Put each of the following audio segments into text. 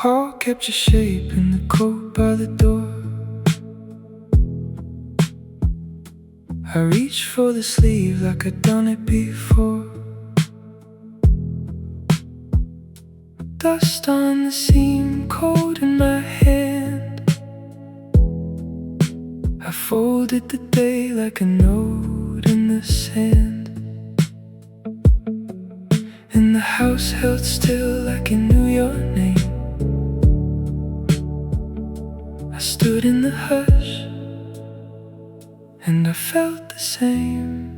heart kept your shape in the coat by the door. I reached for the sleeve like I'd done it before. Dust on the seam, cold in my hand. I folded the day like a note in the sand. And the house held still like it knew your name. I stood in the hush and I felt the same.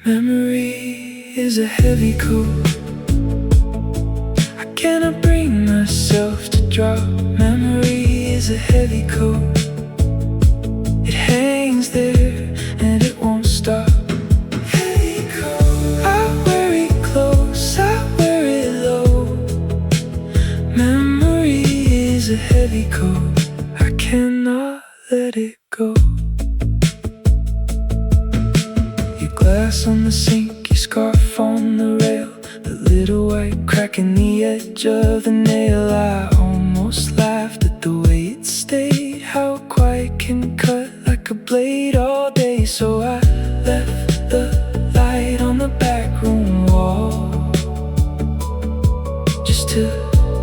Memory is a heavy coat. I cannot bring myself to drop. Memory is a heavy coat. It hangs there and it won't stop. Heavy coat. I wear it close, I wear it low. Memory is a heavy coat. I cannot let it go. Glass on the sink, your scarf on the rail, the little white crack in the edge of the nail. I almost laughed at the way it stayed, how quiet can cut like a blade all day. So I left the light on the back room wall, just to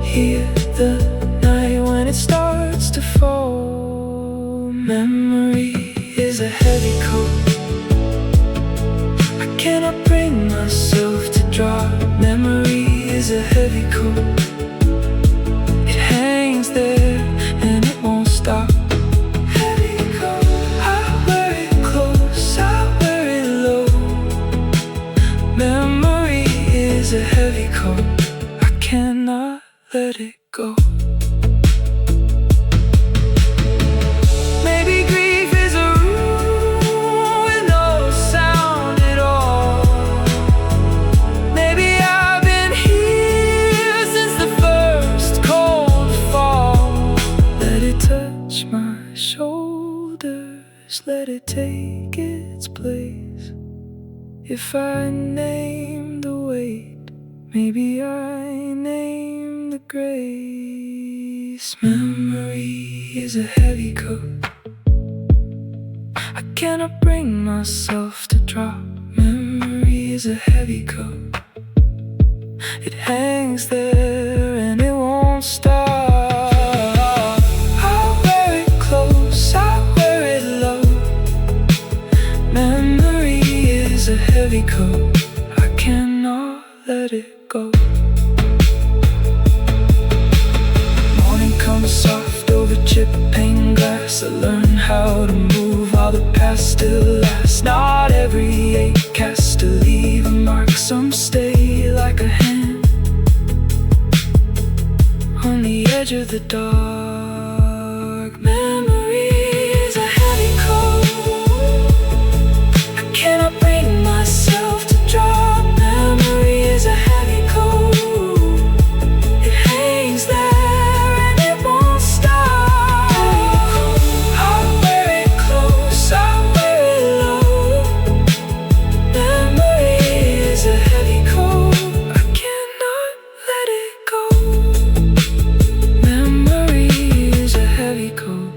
hear the night when it starts to fall. Memory is a heavy coat. Cannot bring myself to drop. Memory is a heavy coat. It hangs there and it won't stop. Heavy coat. I wear it close, I wear it low. Memory is a heavy coat. I cannot let it go. Let it take its place. If I name the weight, maybe I name the grace. Memory is a heavy coat. I cannot bring myself to drop. Memory is a heavy coat. It hangs there and it won't stop. I wear it close, I wear it low. Memory is a heavy coat. I cannot let it go. Morning comes soft over chip pane glass. I learn how to move while the past still lasts. Not every ache has to leave a mark. Some stay like a hand on the edge of the dark. Memory is a heavy coat. I cannot bring myself to drop. Memory is a heavy coat. It hangs there and it won't stop. I wear it close, I wear it low. Memory is a heavy coat. I cannot let it go. Memory is a heavy coat.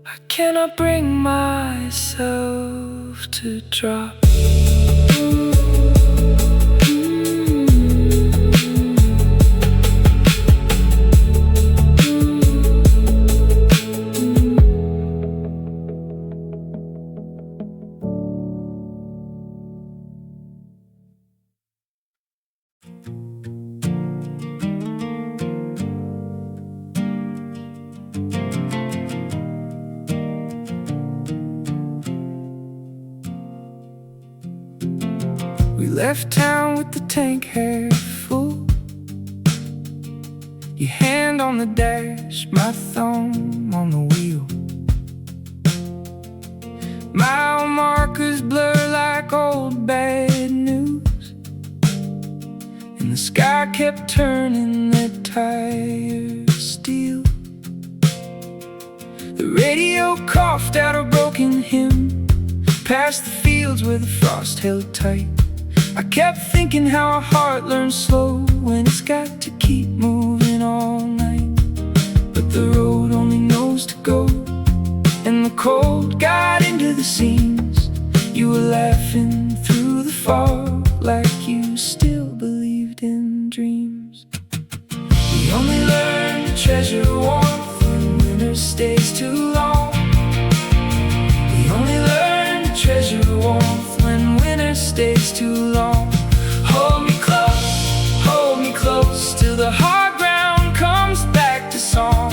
I cannot bring myself to drop. We left town with the tank half full. Your hand on the dash, my thumb on the wheel. Mile markers blur like old bad news, and the sky kept turning the tires steel. The radio coughed out a broken hymn, past the fields where the frost held tight. I kept thinking how a heart learns slow when it's got to keep keep moving all night, but the road only knows to go. And the cold got into the seams. You were laughing through the fog like you still believed in dreams. We only learn to treasure warmth when winter stays too long. We only learn to treasure warmth when winter stays too long. Hold me close till the hard ground comes back to song.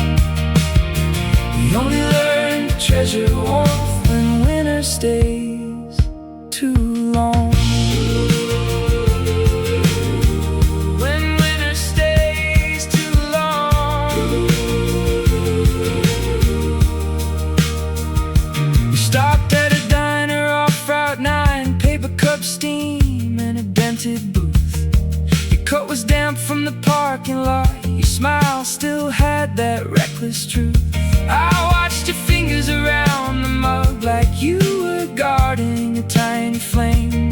We only learn to treasure warmth when winter stays too long. When winter stays too long. We stopped at a diner off Route 9, paper cup steam and a dented booth. Your coat was damp from the parking lot. Your smile still had that reckless truth. I watched your fingers around the mug like you were guarding a tiny flame.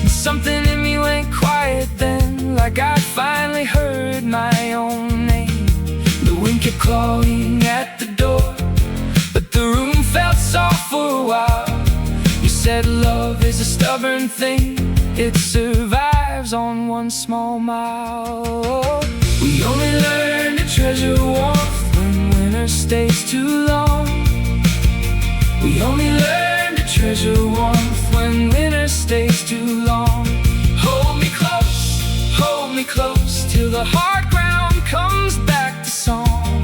And something in me went quiet then, like I finally heard my own name. The wind kept clawing at the door, but the room felt soft for a while. You said love is a stubborn thing, it survives on one small mile. We only learn to treasure warmth when winter stays too long. We only learn to treasure warmth when winter stays too long. Hold me close till the hard ground comes back to song.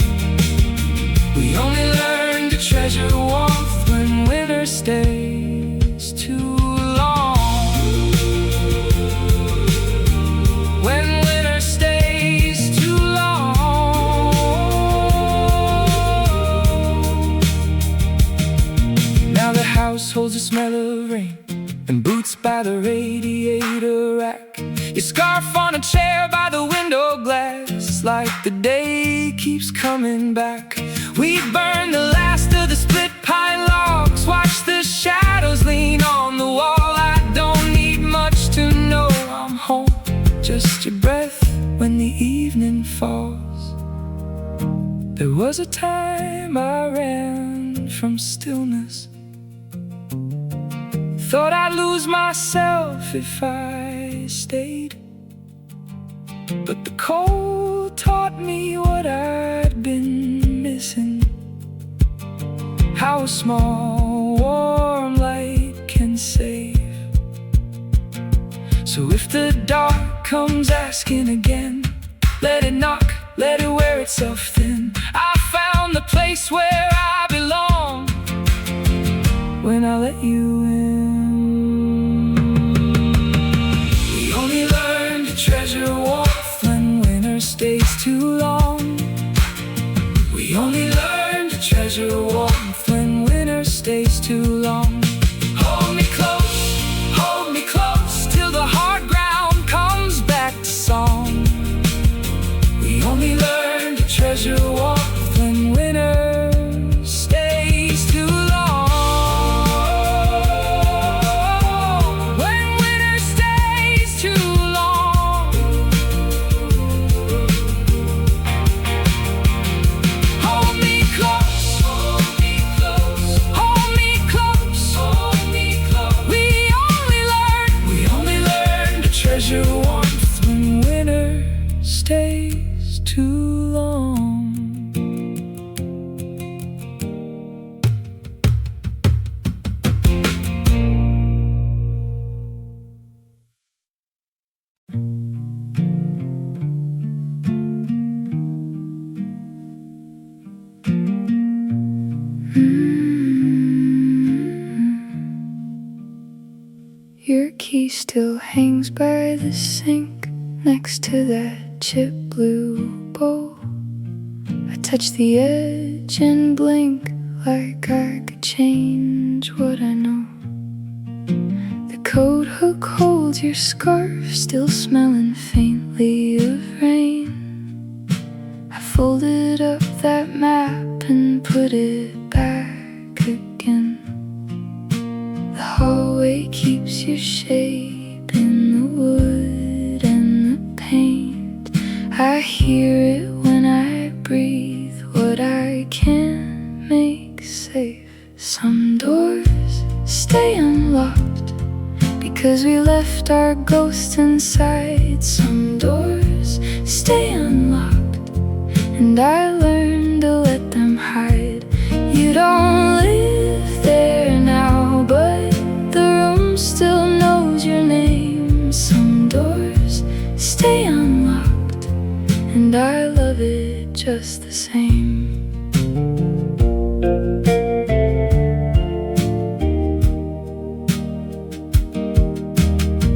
We only learn to treasure warmth when winter stays too long. When winter stays too long. Now the house holds the smell of rain and boots by the radiator rack. Your scarf on a chair by the window glass. It's like the day keeps coming back. We burn the last of the split pine logs, watch the shadows lean on the wall. I don't need much to know I'm home, just your breath when the evening falls. There was a time I ran from stillness, thought I'd lose myself if I stayed. But the cold taught me what I'd been missing, how a small warm light can save. So if the dark comes asking again, let it knock, let it wear itself thin. I found the place where I belong when I let you in. We only learn to treasure warmth when winter stays too long. We only learn to treasure warmth when winter stays too long. Hold me close till the hard ground comes back to song. We only learn to treasure warmth when winter stays too long. When winter stays too long. Hold me close, hold me close, hold me close, hold me close. We only learn to treasure warmth when winter stays too long. Your key still hangs by the sink next to that chip blue bowl. I touch the edge and blink like I could change what I know. The coat hook holds your scarf, still smelling faintly of rain. I folded up that map and put it back again. The hallway keeps your shape in the wood and the paint. I hear it when I breathe, what I can't make safe. Some doors stay unlocked because we left our ghost inside. Some doors stay unlocked, and I learned to let them hide. You don't live there now, but the room still knows your name. Some doors stay unlocked, and I love it just the same.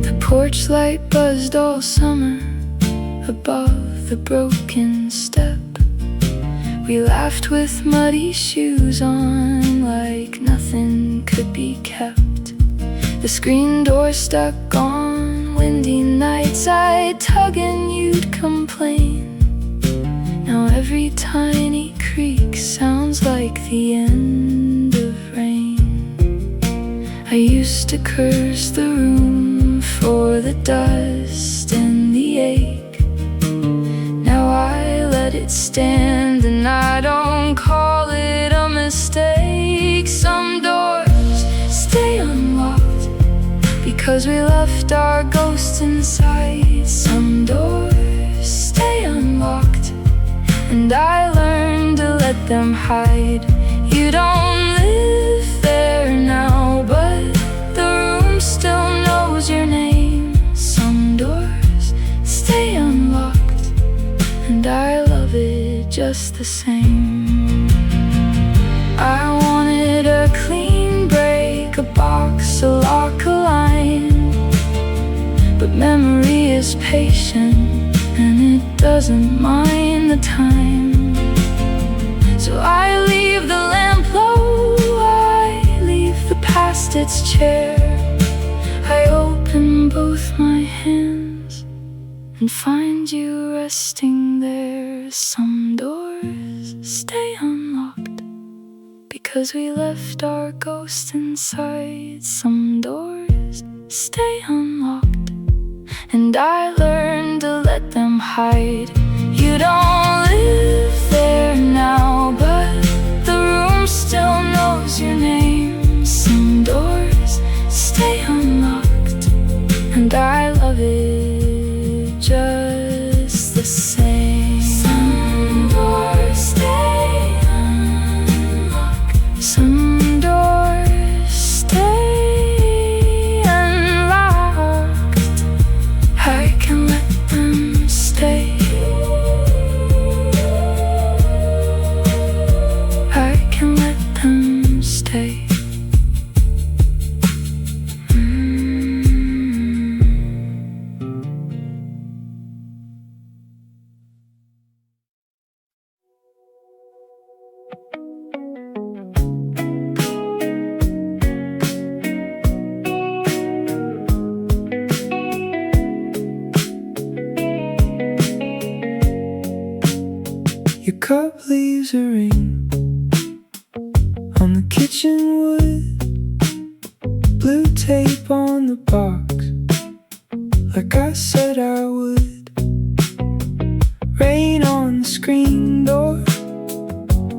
The porch light buzzed all summer above the broken step. We laughed with muddy shoes on like nothing could be kept. The screen door stuck on windy nights. I'd tug and you'd complain. Now every tiny creak sounds like the end of rain. I used to curse the room for the dust and the ache. Now I let it stand, and I don't call it a mistake. Some doors stay unlocked because we left our ghosts inside. Some doors stay unlocked, and I learned to let them hide. You don't live there now, but the room still knows your name. Some doors stay unlocked, and I love it just the same. I wanted a clean break, a box, a lock, a line, but memory is patient, and it doesn't mind the time. So I leave the lamp low, I leave the past its chair. I open both my hands and find you resting there. Some doors stay unlocked because we left our ghost inside. Some doors stay unlocked, and I learned to let them hide. You don't live there now, but the room still knows your name. Some doors stay unlocked, and I love it just the same. Some doors stay unlocked. Some doors stay unlocked. I can let them stay. I can let them stay. Your cup leaves a ring on the kitchen wood, blue tape on the box, like I said I would. Rain on the screen door,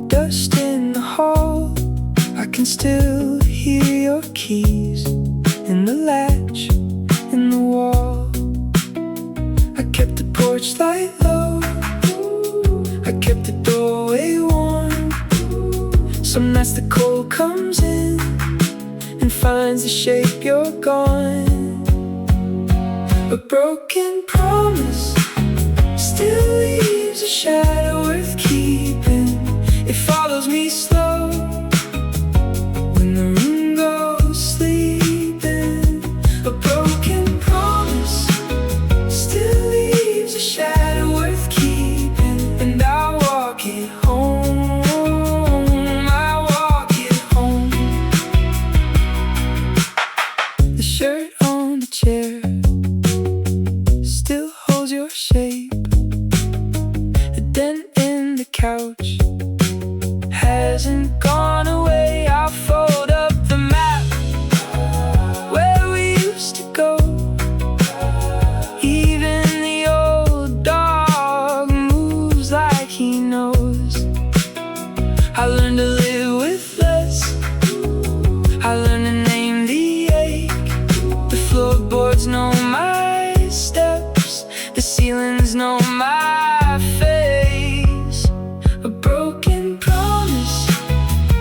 dust in the hall. I can still hear your keys in the latch, in the wall. I kept the porch light low, I kept the doorway warm. Some nights the cold comes in and finds the shape you're gone. A broken promise still leaves a shadow worth keeping. It follows me slow when the room goes sleeping. A broken promise still leaves a shadow worth keeping, and I walk it home. I walk it home. The shirt on the chair still holds your shape. The dent in the couch hasn't gone away. I'll fold up the map where we used to go. Even the old dog eyes know my face. A broken promise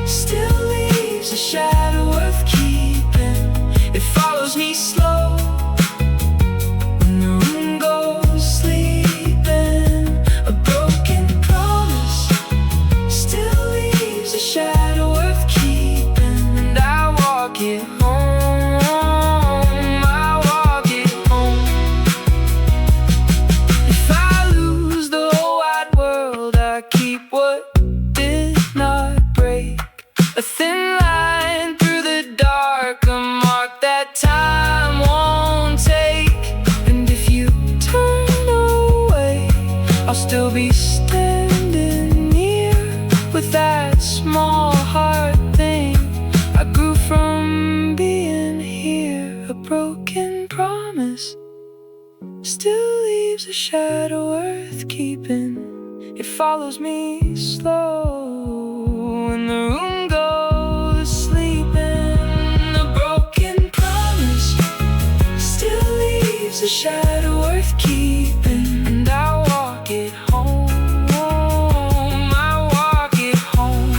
still leaves a shadow worth keeping. It follows me slow when the room goes sleeping. A broken promise still leaves a shadow worth keeping. And I walk it home, I walk it home. If I lose the whole wide world, I keep what did not break. A thin line through the dark, a mark that time won't take. And if you turn away, I'll still be standing near with that small heart thing I grew from being here. A broken promise still leaves a shadow worth keeping. It follows me slow when the room goes sleeping. A broken promise still leaves a shadow worth keeping. And I walk it home, I walk it home.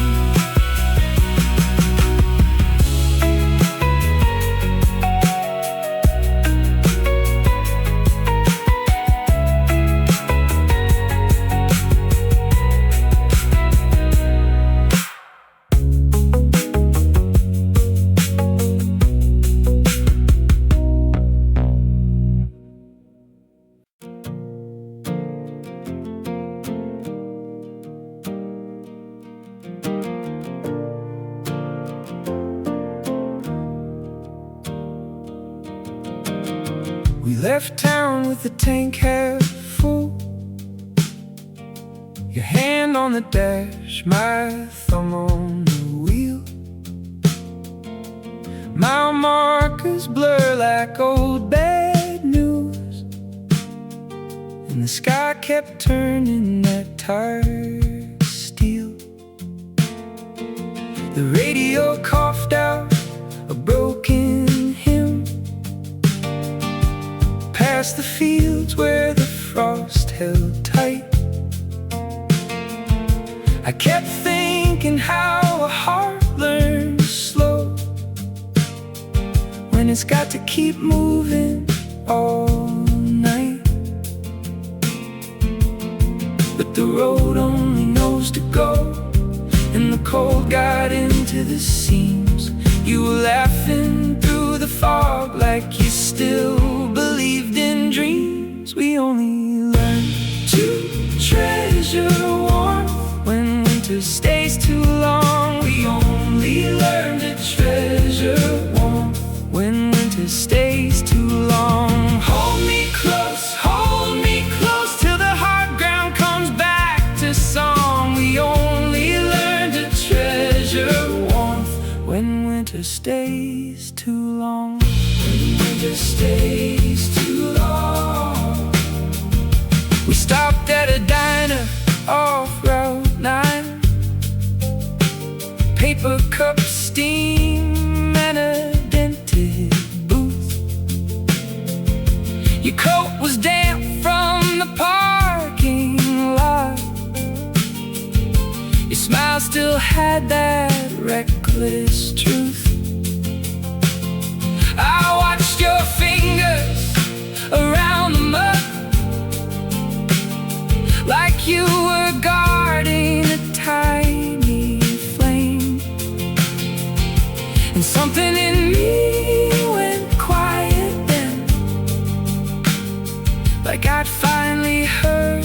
We left town with the tank half full. Your hand on the dash, my thumb on the wheel. Mile markers blur like old bad news, and the sky kept turning that tired steel. The radio coughed out a broken hymn past the fields where the frost held tight. I kept thinking how a heart learns slow when it's got to keep moving all night. But the road only knows to go, and the cold got into the seams. You were laughing through the fog like you still believed in dreams. We only learned to treasure warmth when winter stays too long. We only learn to treasure warmth when winter stays too long. Hold me close till the hard ground comes back to song. We only learn to treasure warmth when winter stays too long. When winter stays too long. We stopped at a diner off Route 9. Paper cups, steam, and a dented booth. Your coat was damp from the parking lot. Your smile still had that reckless truth. I watched your fingers around the mud like you were guarding a tiny flame. And something in me went quiet then, like I'd finally heard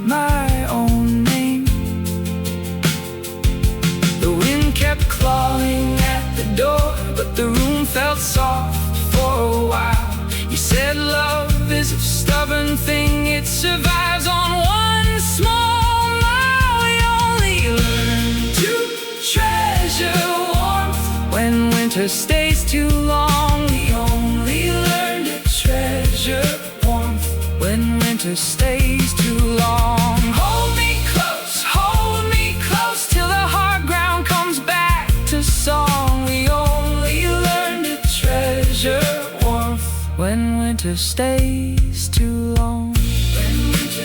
my own name. The wind kept clawing at the door, but the room felt soft for a while. You said love is a stubborn thing, it survives on one small mile. We only learn to treasure warmth when winter stays too long. We only learn to treasure warmth when winter stays too long. Hold me close till the hard ground comes back to song. We only learn to treasure warmth when winter stays too long. When winter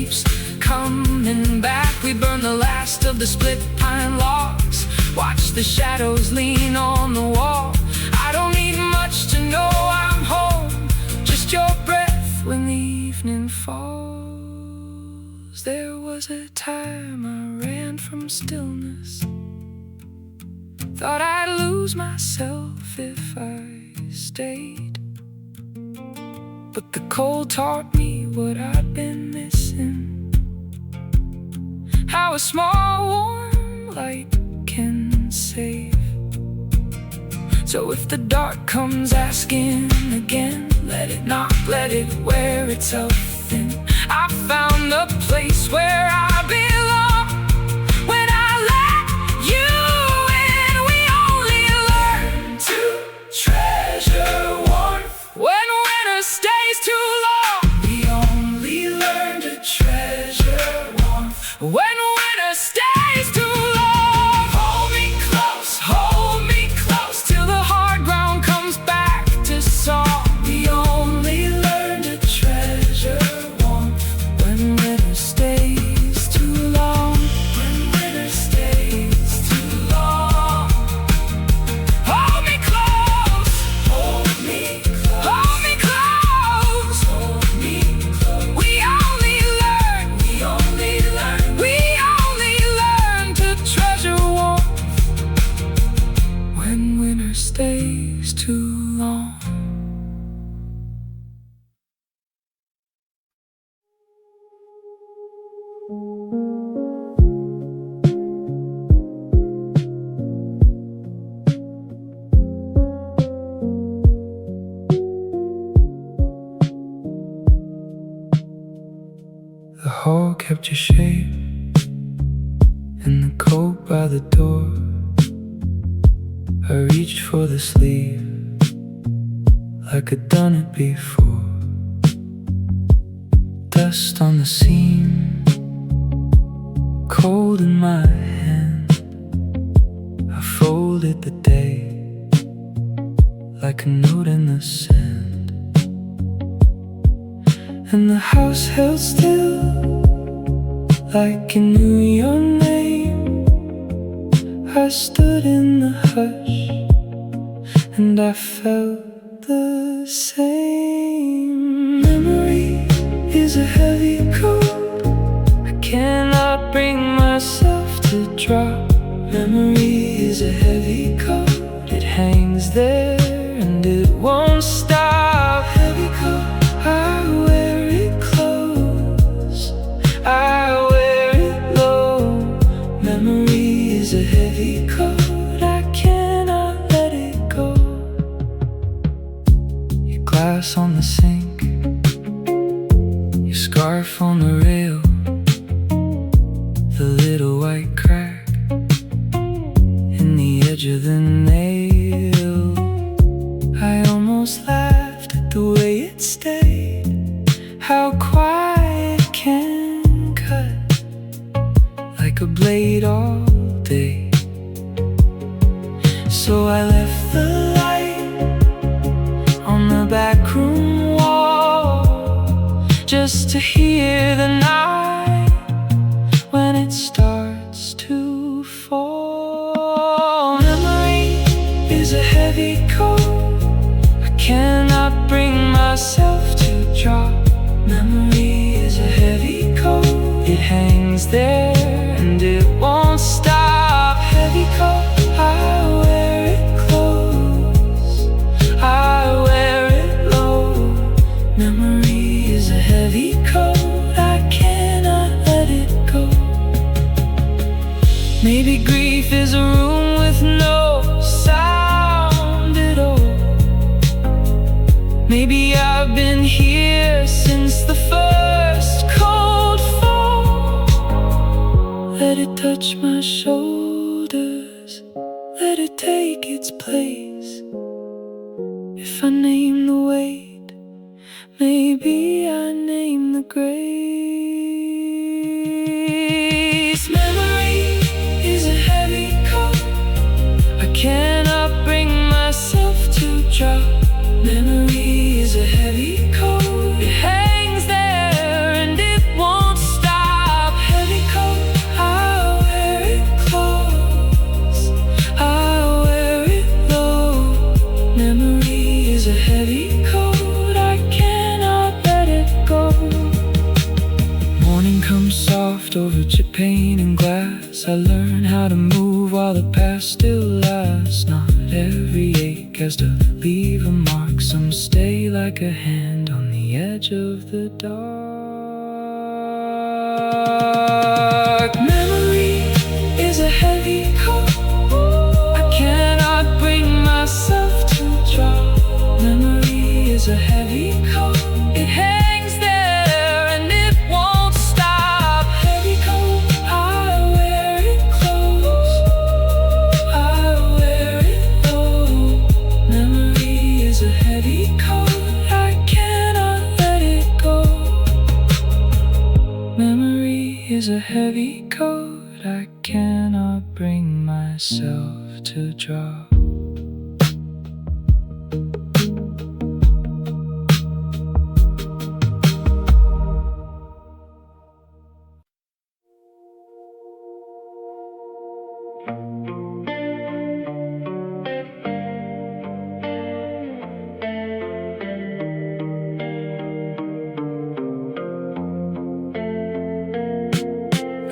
keeps coming back. We burn the last of the split pine logs, watch the shadows lean on the wall. I don't need much to know I'm home, just your breath when the evening falls. There was a time I ran from stillness, thought I'd lose myself if I stayed, but the cold taught me what I'd been missing, how a small warm light can save. So if the dark comes asking again, let it knock, let it wear itself thin. I found the place where I belong when I let you in. We only learn to treasure warmth when winter stays too long. We only learn to treasure warmth when winter stays too long. Hold me close till the hard ground comes back to song. We only learn to treasure warmth when winter stays too long. When winter stays too long. Hold me close, hold me close, hold me close, hold me close. We only learn to treasure warmth when winter stays too long. The hall kept your shape in the coat by the door. I reached for the sleeve like I'd done it before. Dust on the seam, cold in my hand. I folded the day like a note in the sand, and the house held still like it knew your name. I stood in the hush and I felt the same. Memory is a heavy coat I cannot bring myself to drop. Memory is a heavy coat, it hangs there and it won't stop. Heavy coat, I wear it close, I wear it low. Memory is a heavy coat, I cannot let it go. Your glass on the sink, your scarf on the rail, the little white crack in the edge of the nail. I almost laughed at the way it stayed, how quiet it can cut like a blade all day. So I left the light on the back room wall, just to hear the night when it starts to fall. Memory is a heavy coat I cannot bring myself to drop. Memory is a heavy coat, it hangs there and it won't stop. Heavy coat, I wear it close, I wear it low. Memory is a heavy coat, I cannot let it go. Maybe grief is a room with no sound at all. Maybe I've been here since the first cold fall. Let it touch my shoulders, let it take its place. If I name the weight, maybe I name the grace. Memory is a heavy coat I cannot bring myself to drop. Memory is a heavy coat, it hangs there and it won't stop. lost over pain and glass. I learned how to move while the past still lasts. Not every ache has to leave a mark. Some stay like a hand on the edge of the dark. Memory is a heavy coat I cannot bring myself to drop. Memory is a heavy coat. It hangs there and it won't stop. Heavy coat, I wear it close. I wear it low. Memory is a heavy coat. I cannot let it go. Memory is a heavy coat I cannot bring myself to drop.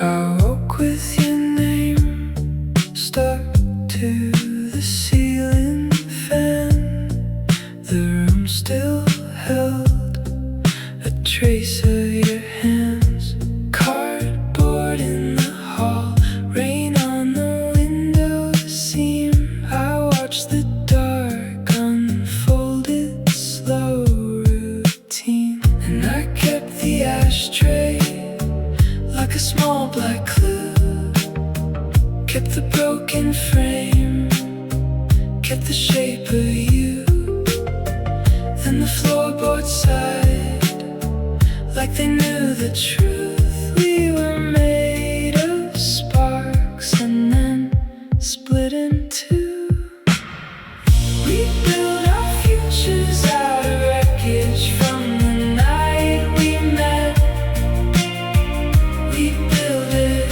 I woke with your name stuck to the ceiling fan. The room still held a trace of your hands. Cardboard in the hall, rain on the window seam. I watched the dark unfold its slow routine, and I kept the ashtray like a small black clue. Kept the broken frame, kept the shape of you. Then the floorboards sighed, like they knew the truth. We were made of sparks and then split in two. We built our futures out of wreckage from the night we met. We built it.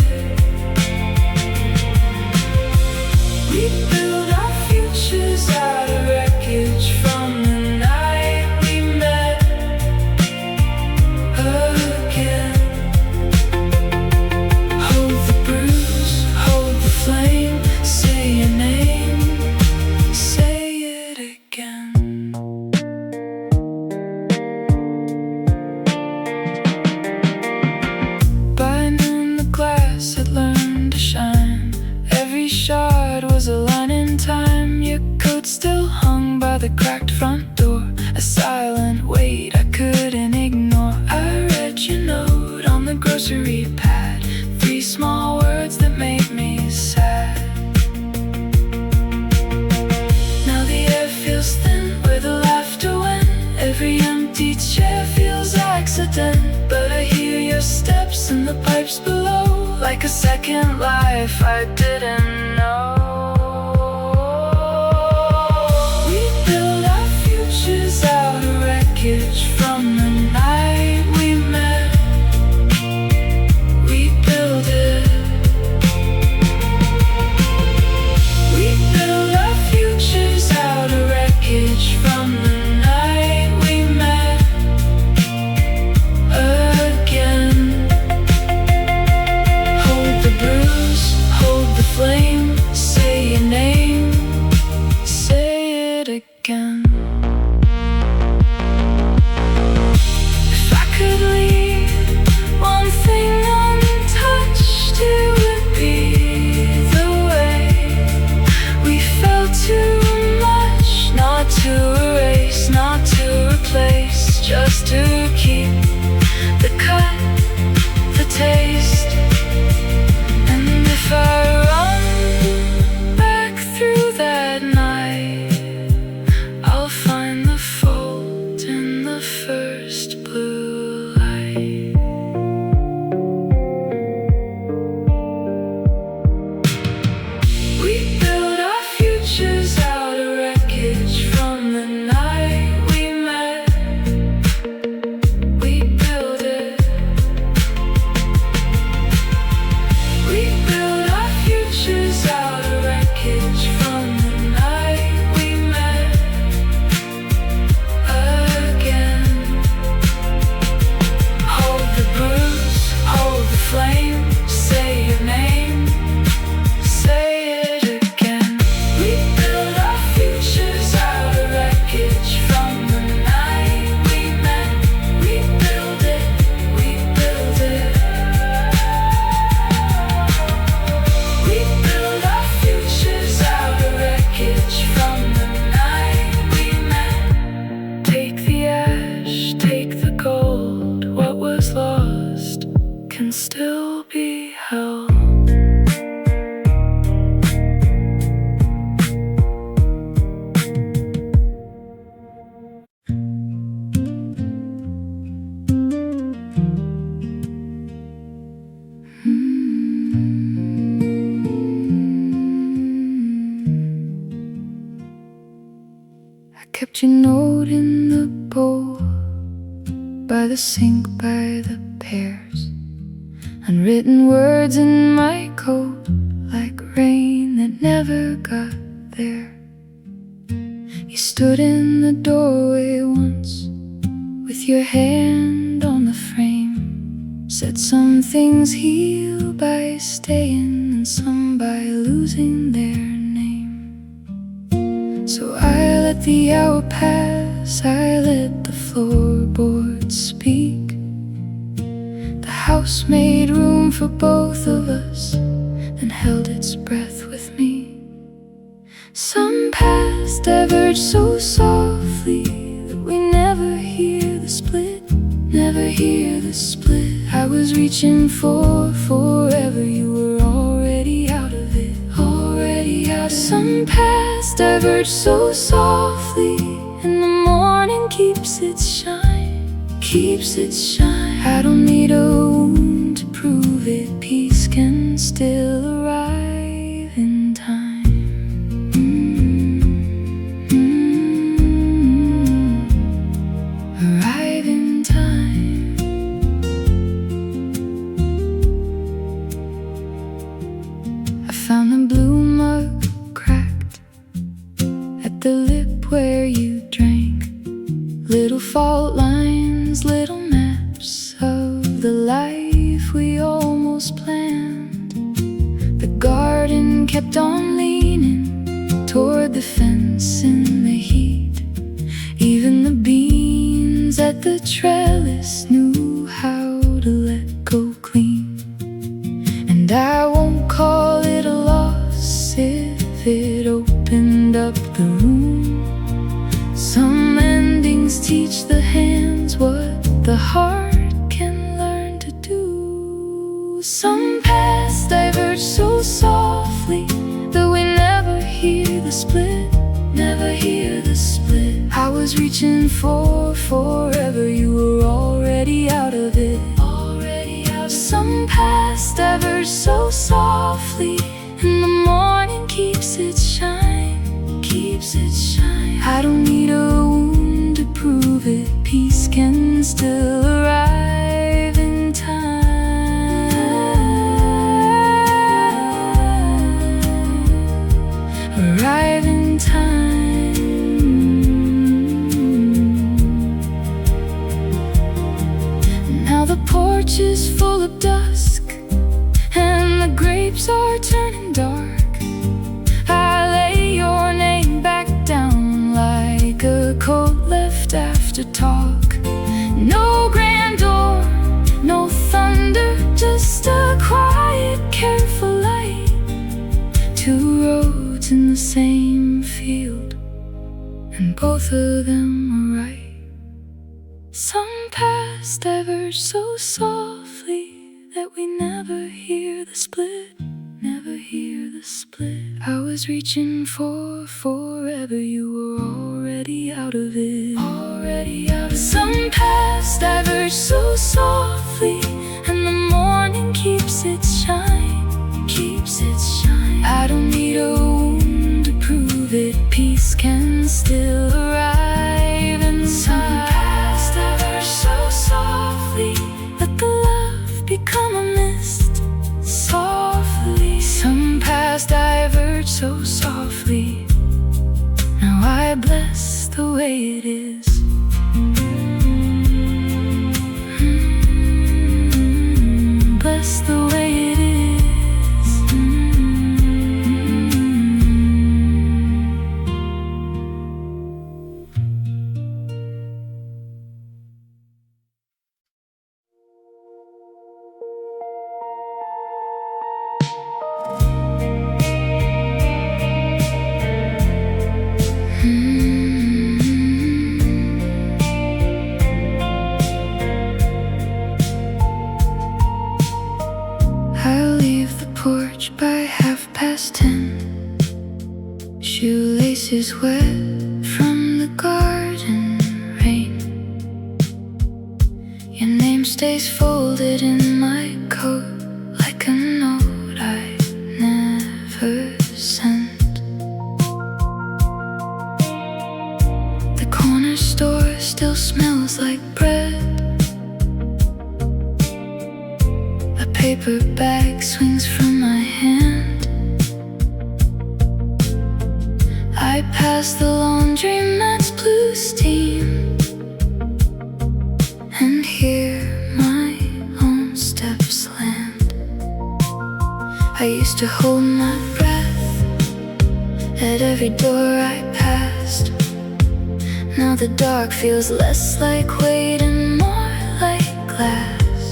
We built our futures out of wreckage from the night we met again. Hold the bruise, hold the flame. Say your name, say it again. By noon the glass had learned to shine. Every shard was a line in time. Your coat still hung by the cracked front door, a silent weight I couldn't ignore. I read your note on the grocery pad, 3 small words that made me sad. Now the air feels thin where the laughter went. Every empty chair feels accident. But I hear your steps in the pipes below, like a second life I didn't know. We built our futures out of wreckage from the night we met. We built it. We built our futures out of wreckage from the night we met again. Hold the bruise, hold the flame. can still be held. I kept your note in the bowl, by the sink, by the pears. Unwritten words in my coat, like rain that never got there. You stood in the doorway once, with your hand on the frame. Said some things heal by staying, and some by losing their name. So I let the hour pass, I let the floorboards speak. The house made room for both of us, then held its breath with me. Some past diverged so softly that we never hear the split, never hear the split. I was reaching for forever, you were already out of it, already out of it. Some past diverged so softly, and the morning keeps its shine, keeps its shine. I don't need a wound to prove it, peace can still arrive in time. Arrive in time. I found the blue mug cracked at the lip where you drank. Little fault lines, little maps of the life we almost planned. The garden kept on leaning toward the fence in the heat. Even the beans at the trellis knew how to let go clean. And I won't call it a loss if it opened up the room. Some endings teach the hands what the heart can learn to do. Some paths diverge so softly that we never hear the split, never hear the split. I was reaching for forever, you were already out of it, already out of it. Some paths diverge so softly, and the morning keeps its shine, keeps its shine. I don't need a wound to prove it, peace can still arrive in time. Arrive in time. Now the porch is full of dusk, and the grapes are turning dark. I lay your name back down like a coat left after talk. No grand door, no thunder, just a quiet, careful light. Two roads in the same field, and both of them are right. Some paths diverge so softly that we never hear the split, never hear the split. I was reaching for forever, you were already out of it, already out of it. Some paths diverge so softly, and the morning keeps its shine, keeps its shine. I don't need a wound to prove it, peace can still arrive in time. Some paths diverge so softly, let the love become a mist, softly. Some paths diverge so softly, now I bless the way it is. Bless the way it is. I'll leave the porch by 10:30. Shoelaces wet from the garden rain. Your name stays folded in my coat like a note I never sent. The corner store still smells like bread. A paper bag swings from my hand. I pass the laundromat's blue steam and hear my own steps land. I used to hold my breath at every door I passed. Now the dark feels less like weight and more like glass.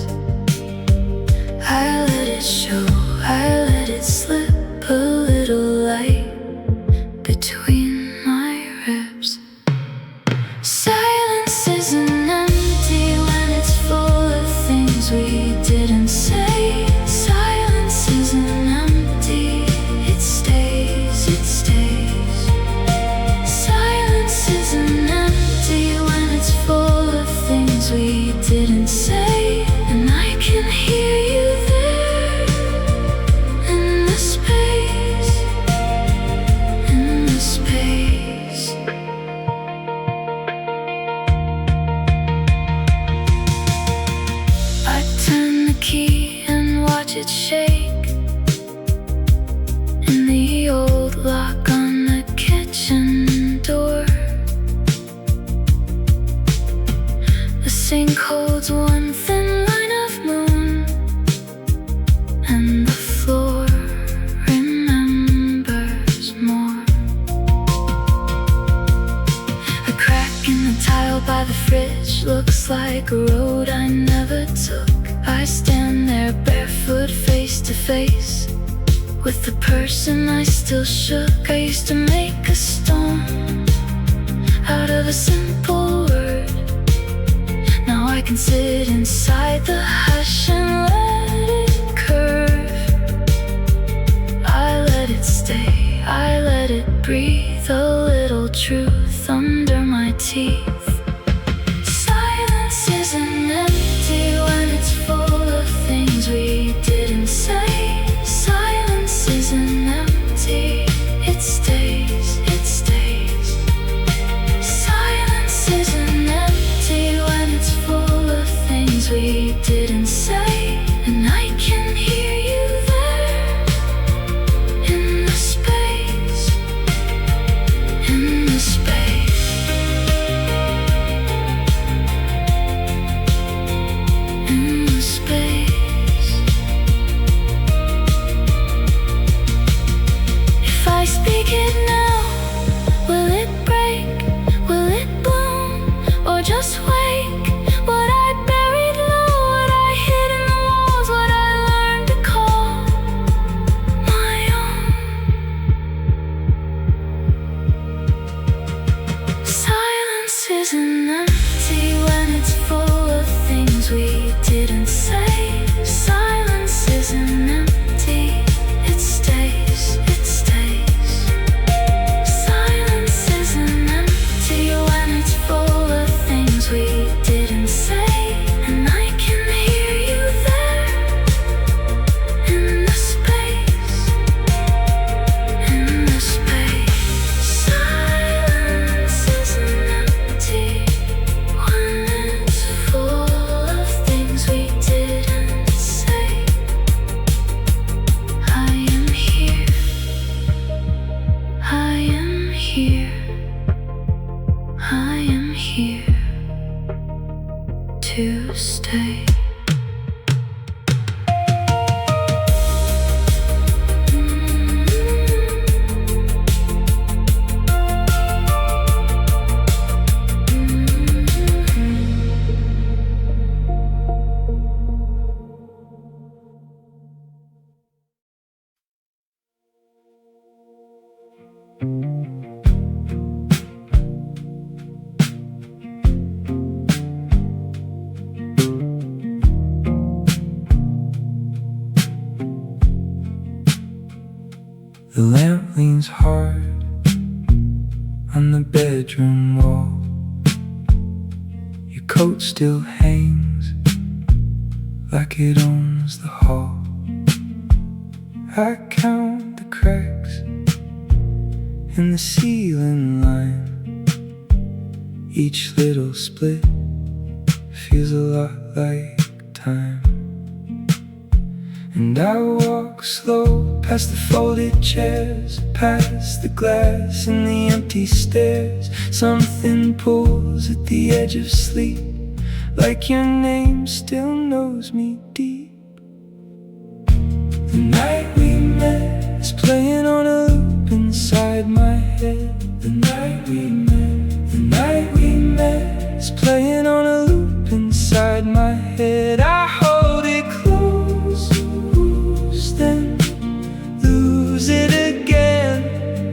I let it show, I let it slip, a little light between my ribs. Silence isn't empty when it's full of things we didn't say. Silence isn't empty, it stays, it stays. Silence isn't empty when it's full of things we didn't say. And I can hear you there in the space, in the space. I turn the key and watch it shake in the old lock on the kitchen door. The sink holds one thin line of moon, and the floor remembers more. A crack in the tile by the fridge looks like a road I never took. I stand there barefoot, face to face with the person I still shook. I used to make a stone out of a simple word. Now I can sit inside the hush and let it curve. I let it stay, I let it breathe, a little truth under my teeth. Silence isn't empty when it's full of things we didn't say. Silence isn't empty, it stays, it stays. Silence isn't empty when it's full of things we didn't say. And I can hear you there in the space, in the space. The lamp leans hard on the bedroom wall. Your coat still hangs like it owns the hall. I count the cracks in the ceiling line. Each little split feels a lot like time. And I walk slow past the folded chairs, past the glass and the empty stairs. Something pulls at the edge of sleep, like your name still knows me deep. The night we met is playing on a loop inside my head. The night we met, the night we met is playing on a loop inside my head. I hold it close, then lose it again.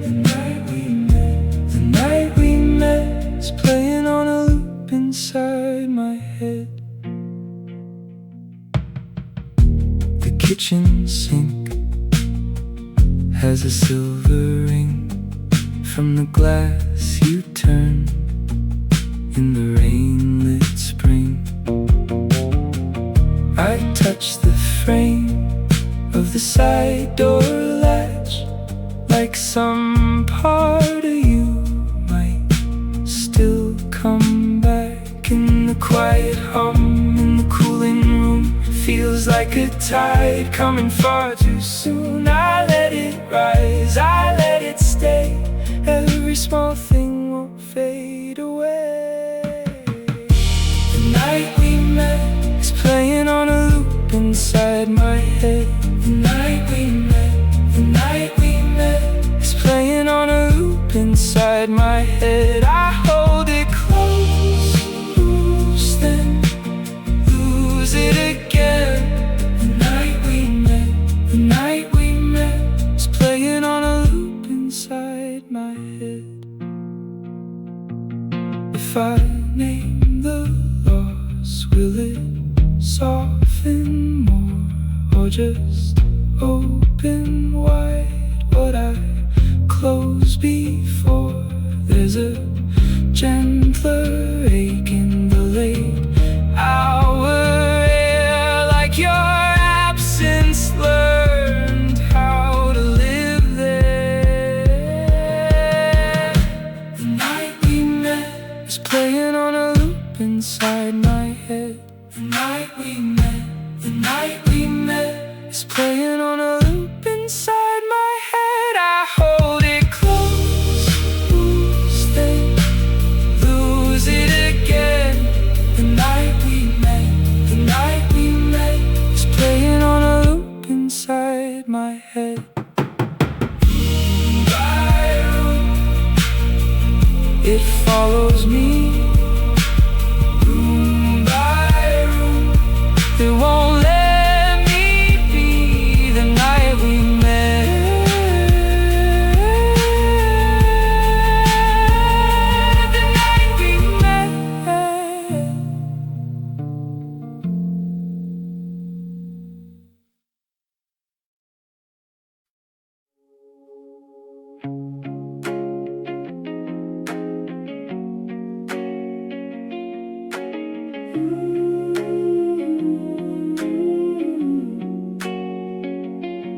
The night we met, the night we met is playing on a loop inside my head. The kitchen sink has a silver ring from the glass you turn in the rain-lit spring. I touch the frame of the side door latch, like some part of you might still come back. In the quiet hum in the cooling room, feels like a tide coming far too soon. I let it rise, I let it stay. Every small thing won't fade away. The night we met is playing on a loop inside my head. The night we met, the night we met is playing on a loop inside my head. I hold it close, then lose it again. The night we met, the night we met is playing on a loop inside my head. If I name the loss, will it soften more, or just open wide what I closed before? There's a gentler ache in the late hour air, like your absence learned how to live there. The night we met is playing on a loop inside my head. The night we met, the night we met is playing on a loop inside my head. I hold it close, then lose it again. The night we met, the night we met is playing on a loop inside my head. It follows me room by room. It won't let me be. The night we met, the night we met.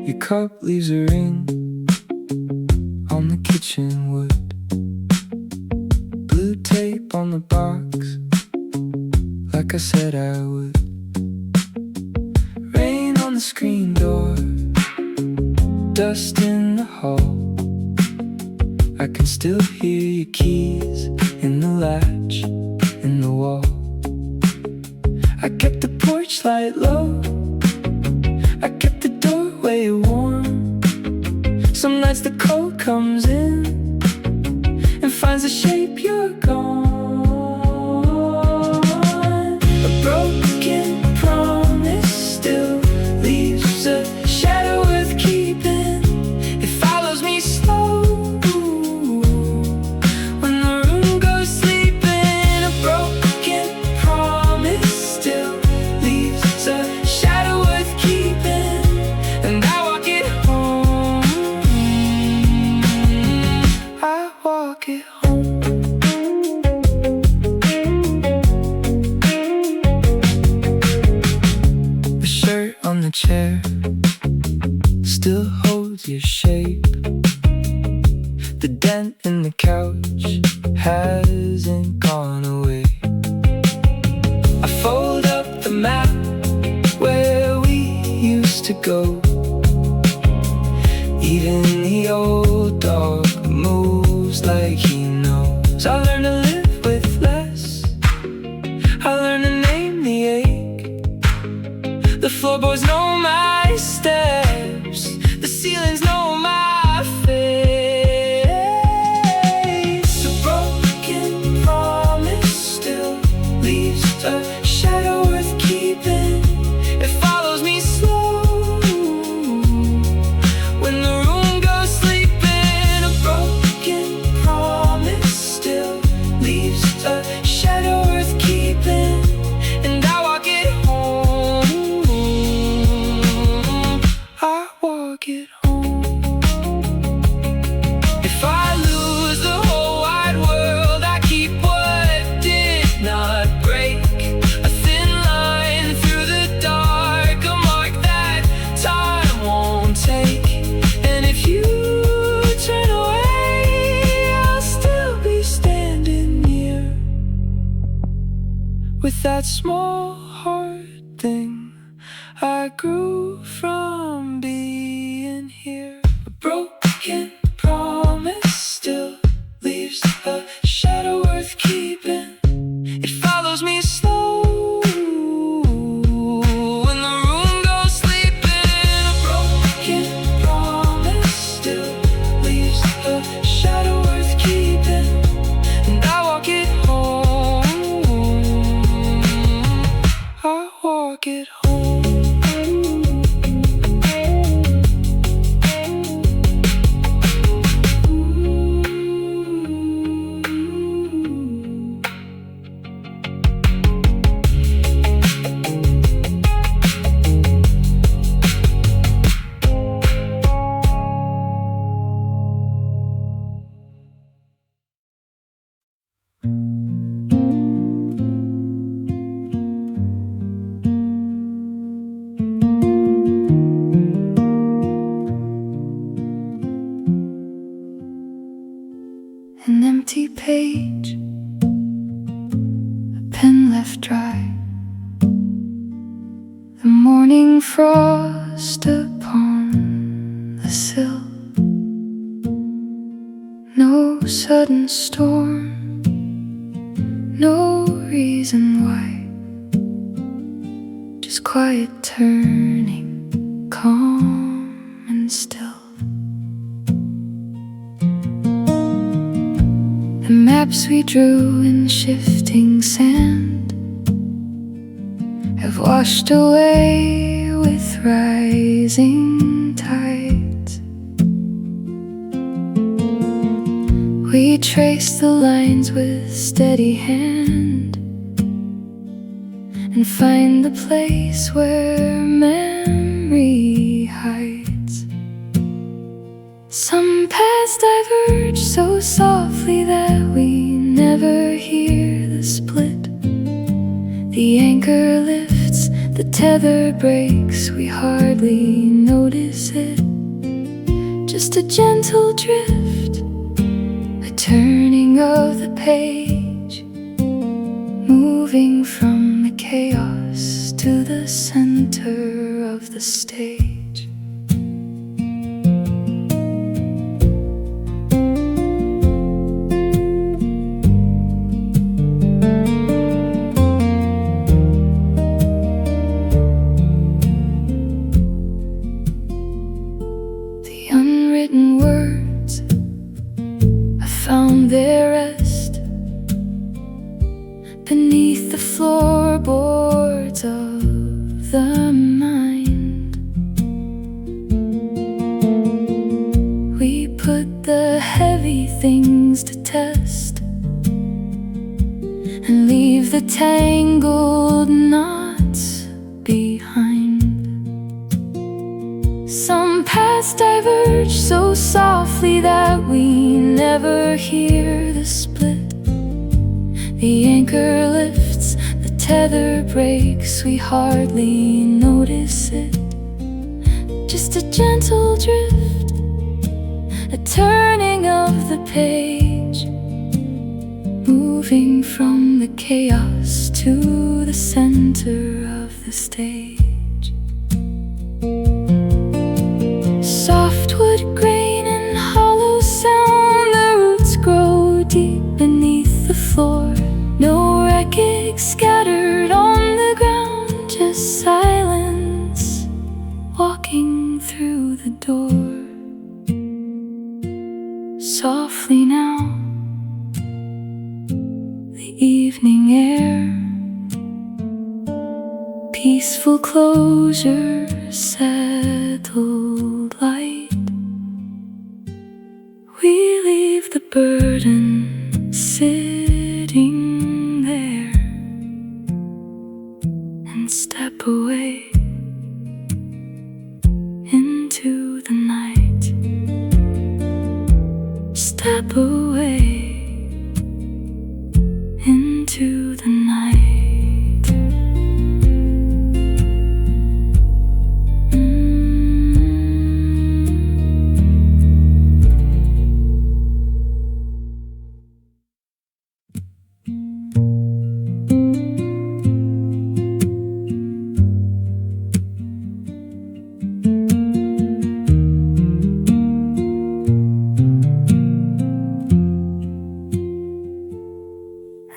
Your cup leaves a ring on the kitchen wood, blue tape on the box, like I said I would. Rain on the screen door, dust in the hall. I can still hear your keys in the latch, in the wall. I kept the porch light low, I kept the doorway warm. Some nights the cold comes in and finds a shape you're gone. A broken promise still leaves a shadow worth keeping. It follows me slow when the room goes sleeping. A broken promise still leaves a shadow worth keeping, and I walk it home. still holds your shape. The dent in the couch hasn't gone away. I fold up the map where we used to go. Even the old dog moves like he knows. I learned to live with less. I learned to name the ache. The floorboards know my steps. The ceilings know my face. A broken promise still leaves a shadow worth keeping. It follows me slow when the room goes sleeping. A broken promise still leaves a shadow worth keeping. And I walk it home. I walk it home. If I lose the whole wide world, I keep what did not break. A thin line through the dark, a mark that time won't take. And if you turn away, I'll still be standing near, with that small heart thing I grew from being here. A broken promise still leaves a shadow worth keeping. It follows me slow when the room goes sleeping. A broken promise still leaves a shadow worth keeping. And I walk it home. I walk it home. An empty page, a pen left dry, the morning frost upon the sill. No sudden storm, no reason why, just quiet turning, calm and still. The maps we drew in shifting sand have washed away with rising tides. We trace the lines with steady hand and find the place where memory hides. Some paths diverge so softly that we never hear the split. The anchor lifts, the tether breaks, we hardly notice it. Just a gentle drift, a turning of the page, moving from the chaos to the center of the stage. Found their rest beneath the floorboards of the mind. We put the heavy things to test and leave the tangled knots behind. Some paths diverge so softly that we never hear the split. The anchor lifts, the tether breaks, we hardly notice it. just a gentle drift, a turning of the page, moving from the chaos to the center of the stage. Softwood grain and hollow sound, the roots grow deep beneath the floor. No wreckage scattered on the ground, just silence walking through the door. Softly now, the evening air, peaceful closure, settled light. We leave the burden sitting there and step away into the night. Step away into the night.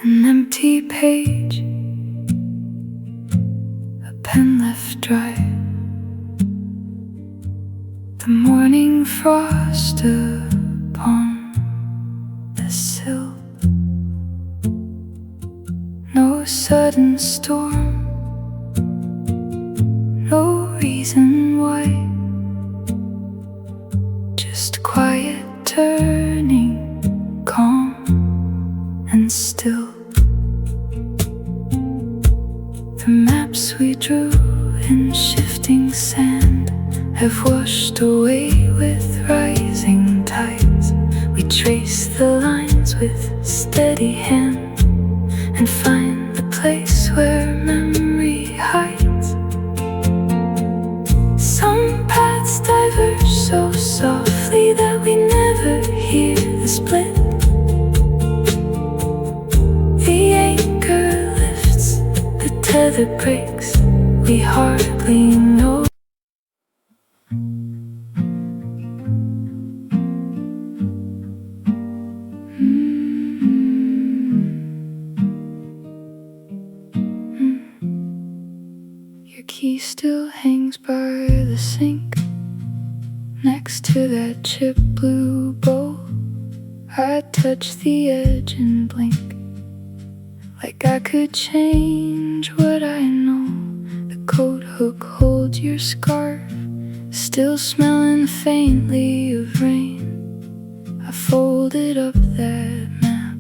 An empty page, a pen left dry, the morning frost upon the sill. No sudden storm, no reason why, just quiet turning, calm and still. The maps we drew in shifting sand have washed away with rising tides. We trace the lines with steady hand and find the place where memory hides. Some paths diverge so softly that we never hear the split. The anchor lifts, the tether breaks, we hardly know. Your key still hangs by the sink, next to that chip blue bowl. I touch the edge and blink, like I could change what I know. The coat hook holds your scarf, still smelling faintly of rain. I folded up that map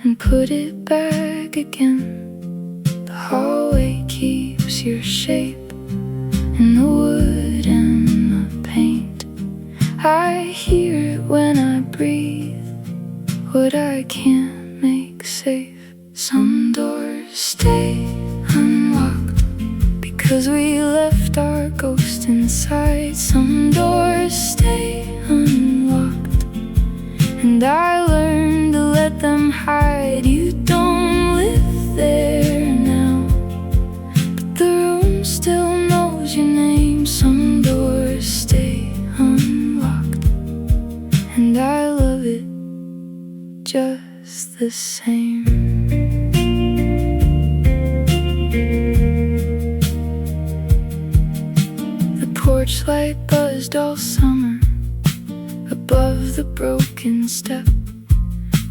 and put it back again. The hallway keeps your shape in the wood and the paint. I hear it when I breathe, what I can't make safe. Some doors stay unlocked because we left our ghost inside. Some doors stay unlocked and I learned to let them hide. You don't live there now, but the room still knows your name. Some doors stay unlocked and I love it just the same. The porch light buzzed all summer above the broken step.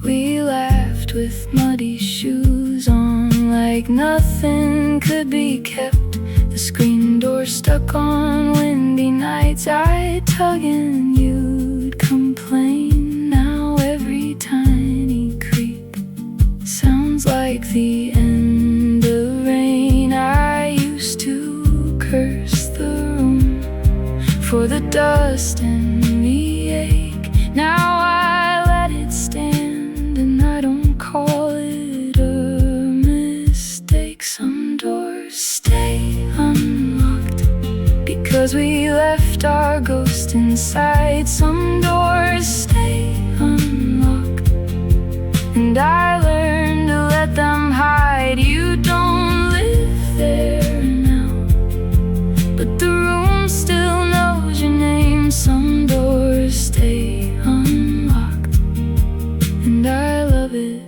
We laughed with muddy shoes on, like nothing could be kept. The screen door stuck on windy nights. I'd tug and you'd complain. Now every tiny creak sounds like the end of rain. I used to curse the room for the dust and the ache. Now I let it stand and I don't call it a mistake. Some doors stay unlocked because we left our ghost inside. Some doors stay unlocked, and I learned to let them hide. You don't live there now, but the room still knows your name. Some doors stay unlocked, and I love it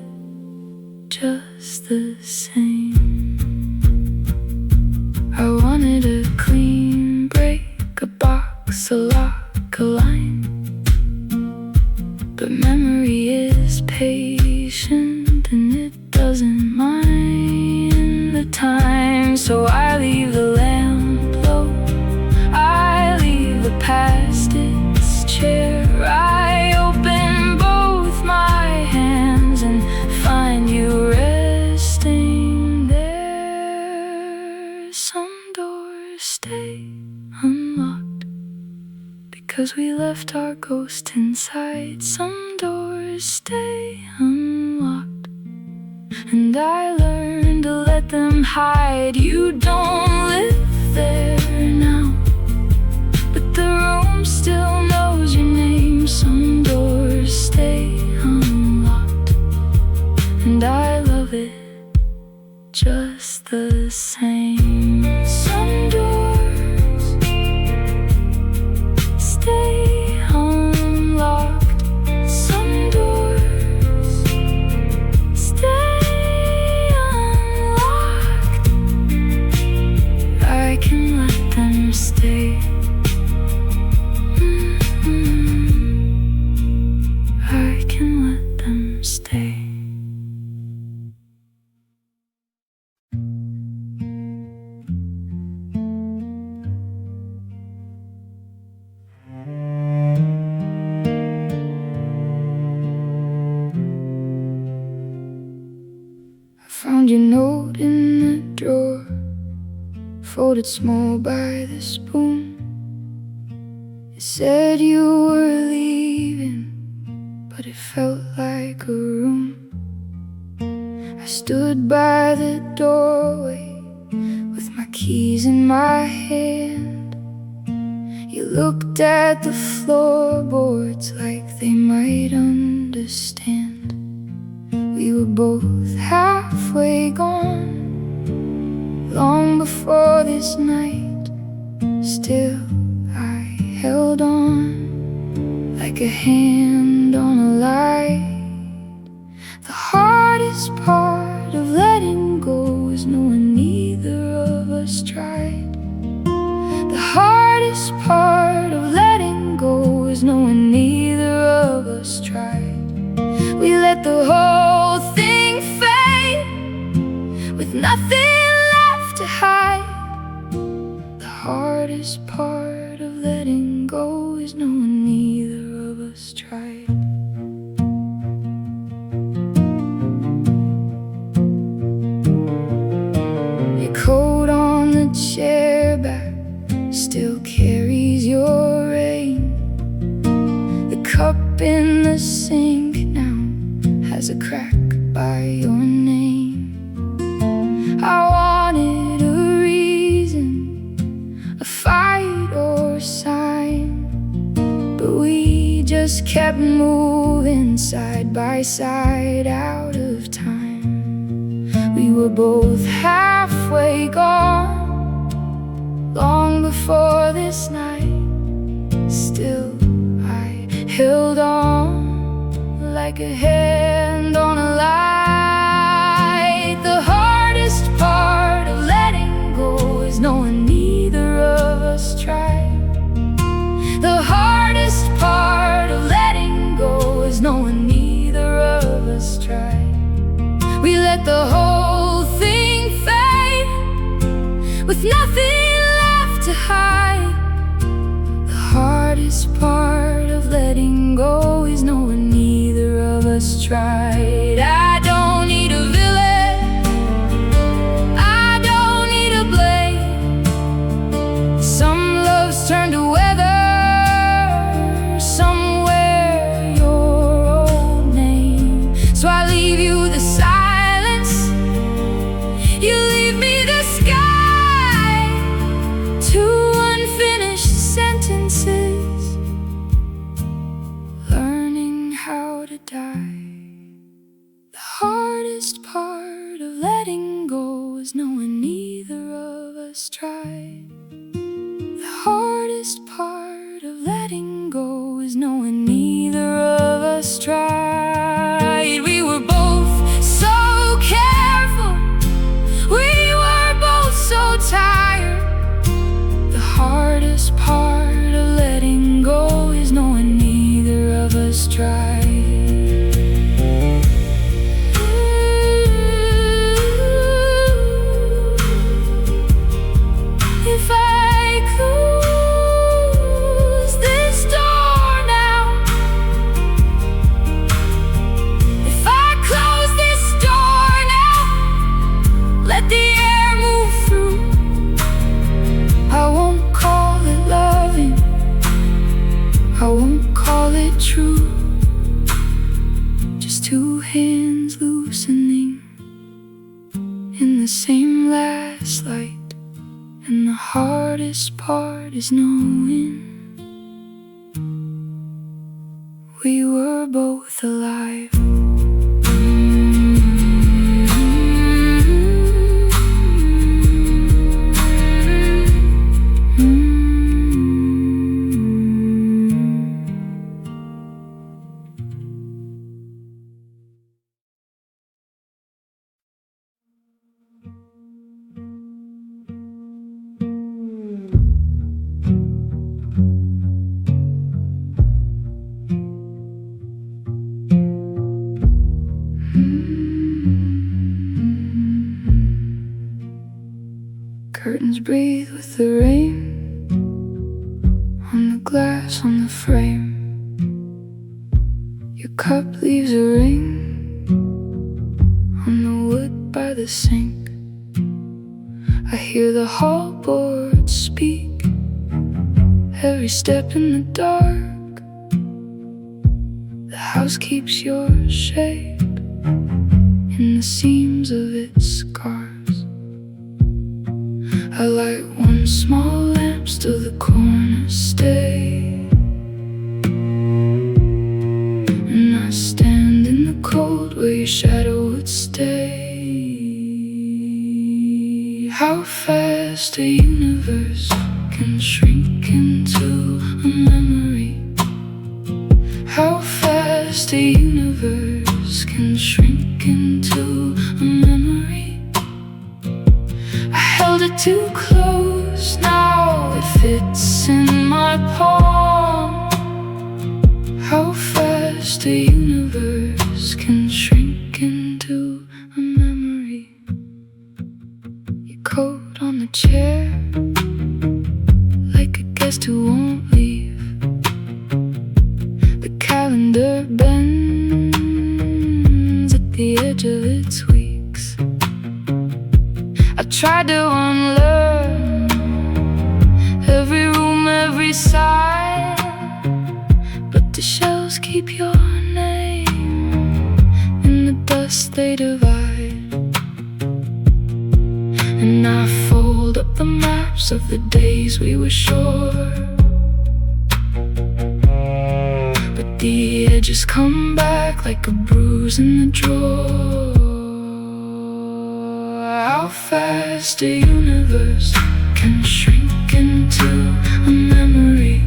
just the same. I wanted a clean break, a box, a lock, a line, but memory is patient and it doesn't mind the time. So I leave the lamp low, I leave the past its chair. I open both my hands and find you resting there. Some doors stay unlocked because we left our ghost inside. Some doors stay unlocked, and I learned to let them hide. You don't live there now, but the room still knows your name. Some doors stay unlocked, and I love it just the same. Some doors stay unlocked, some doors stay unlocked. I can let them stay. I can let them stay. Found your note in the drawer, folded small by the spoon. It said you were leaving, but it felt like a room. I stood by the doorway with my keys in my hand. You looked at the floorboards like they might understand. We were both halfway gone, long before this night. Still I held on like a hand on a light. The hardest part of letting go is knowing neither of us tried. The hardest part of letting go is knowing neither of us tried. We let the whole thing fade with nothing left to hide. The hardest part of letting go is knowing neither of us tried. Your coat on the chair back still carries your rain. The cup in the sink now has a crack by your name. I wanted a reason, a fight or sign, but we just kept moving side by side out of time. We were both halfway gone, long before this night. Still I held on like a hand on a light. The hardest part of letting go is knowing neither of us tried. The hardest part of letting go is knowing neither of us tried. We let the whole thing fade with nothing left to hide. The hardest part of letting go is knowing neither of us tried. I don't need a villain, I don't need a blame. Some loves turn to weather, some wear your old name. So I leave you the silence, you leave me the sky, two unfinished hardest part of letting go is knowing neither of us tried. If I close this door now, if I close this door now, let the air move through. I won't call it loving, I won't call it true. Just two hands loosening in the same last light. And the hardest part is knowing we were both alive. Curtains breathe with the rain on the glass, on the frame. Your cup leaves a ring on the wood by the sink. I hear the hall boards speak, every step in the dark. The house keeps your shape in the seams of its scars. I light one small lamp, still the corners stay, and I stand in the cold where your shadow would stay. How fast a universe can shrink into a memory. How fast a universe can shrink into a memory. I held it too close, now it fits in my palm. How fast a universe can shrink into a memory. Your coat on the chair, like a guest who won't leave. The calendar bends at the edge of its weeks. I tried to unlearn every room, every side, but the shells keep your name in the dust they divide. And I fold up the maps of the days we were sure, but the edges come back like a bruise in the drawer. How fast a universe can shrink into a memory.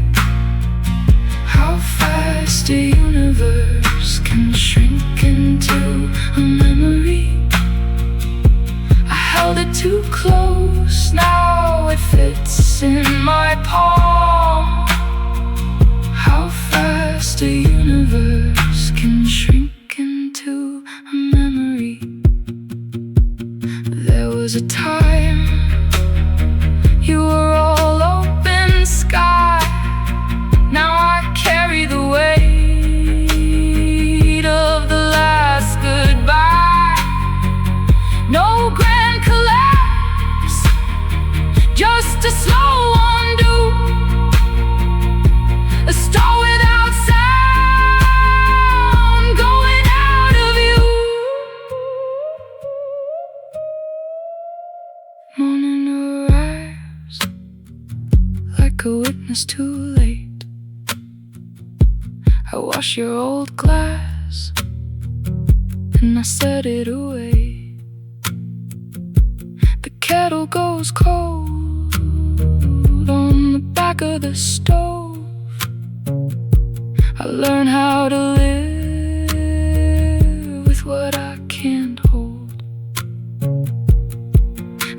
How fast a universe can shrink into a memory. I held it too close, now it fits in my palm. How fast a universe can shrink into a memory. There was a time you were all open sky. Now I carry the weight of the last goodbye. No grand collapse, just a slow undo. A star without sound going out of you. Morning arrives like a witness too late. I wash your old glass and I set it away. The kettle goes cold on the back of the stove. I learn how to live with what I can't hold,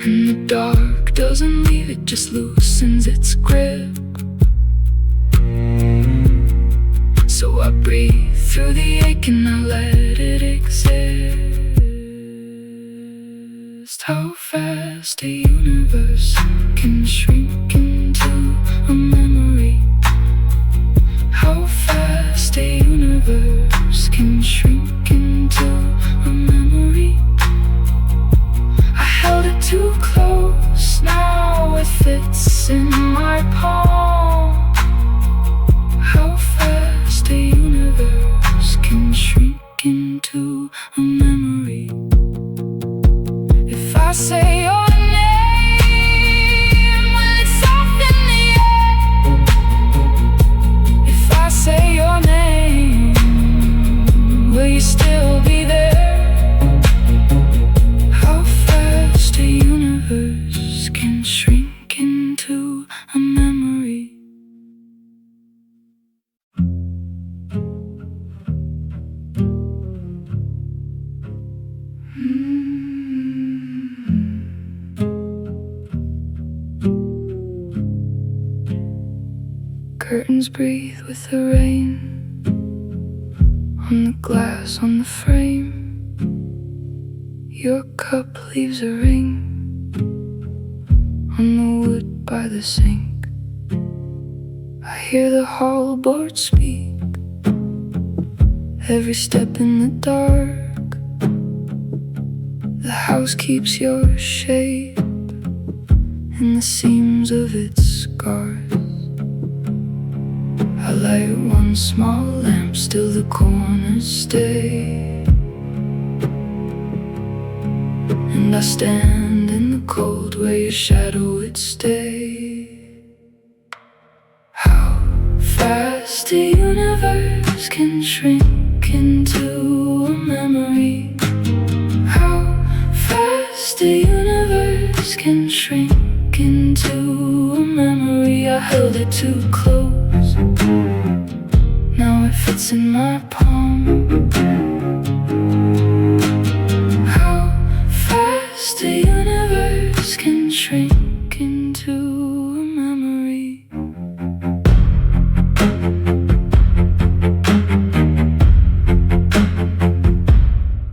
and the dark doesn't leave it just loosens its grip. So I breathe through the ache and I let it exist. How fast a universe can shrink into a memory. How fast a universe can shrink into a memory. I held it too close, now it fits in my palm. How fast a universe can shrink into a memory. If I say your name, will it soften the air? If I say your name, will you still be there? How fast a universe can shrink into a memory. Curtains breathe with the rain on the glass on the frame. Your cup leaves a ring on the wood by the sink. I hear the hall board speak, every step in the dark. The house keeps your shape in the seams of its scars. I light one small lamp, still the corners stay, and I stand in the cold where your shadow would stay. How fast a universe can shrink into a memory. How fast a universe can shrink into a memory. I held it too close, now it fits in my palm. How fast a universe can shrink into a memory.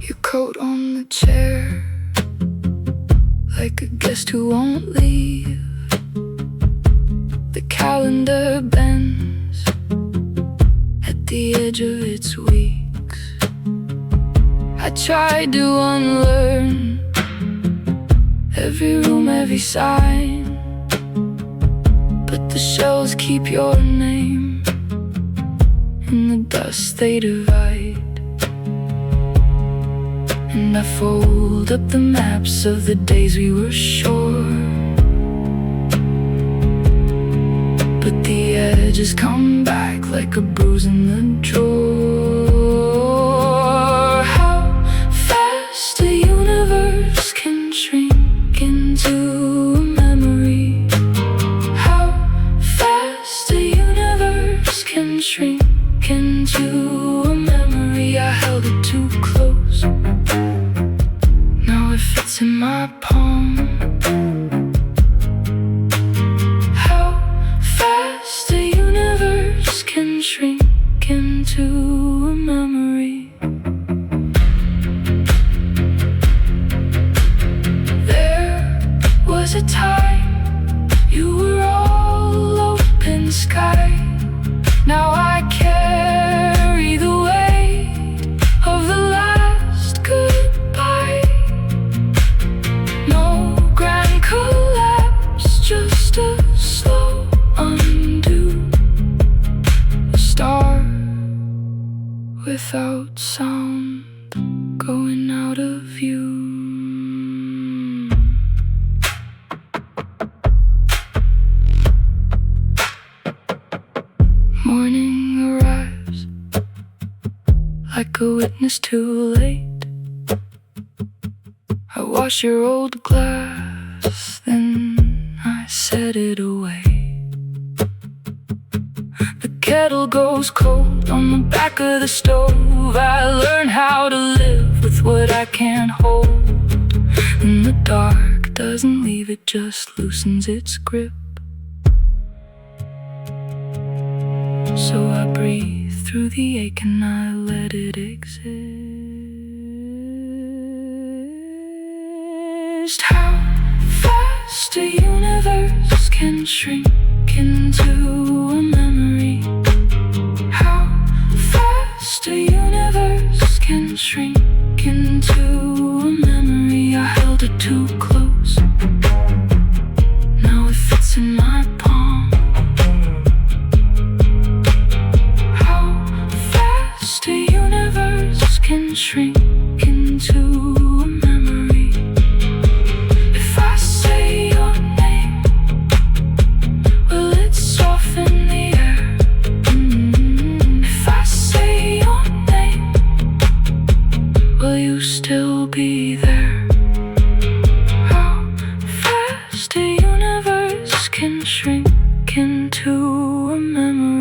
Your coat on the chair, like a guest who won't leave. The calendar bends at the edge of its weeks. I tried to unlearn every room, every sign, but the shells keep your name. In the dust they divide, and I fold up the maps of the days we were sure, but the edges come back like a bruise in the drawer. How fast a universe can shrink into a memory. How fast a universe can shrink into a memory. I held it too close, now it fits in my palm. How fast a universe can shrink into a memory. There was a time you were all open sky. Now I carry the weight of the last goodbye. No grand collapse, just a slow undo. A star without sound going out of view. Morning arrives like a witness too late. I wash your old glass, then I set it away. The kettle goes cold on the back of the stove. I learn how to live with what I can't hold. In the dark, doesn't leave, it just loosens its grip. So I breathe through the ache and I let it exist. How fast a universe can shrink into a memory. How fast a universe can shrink into a memory. I held it too close, now it fits in my palm. How fast a universe can shrink into a memory. If I say your name, will it soften the air? If I say your name, will you still be there? How fast a universe can shrink into a memory.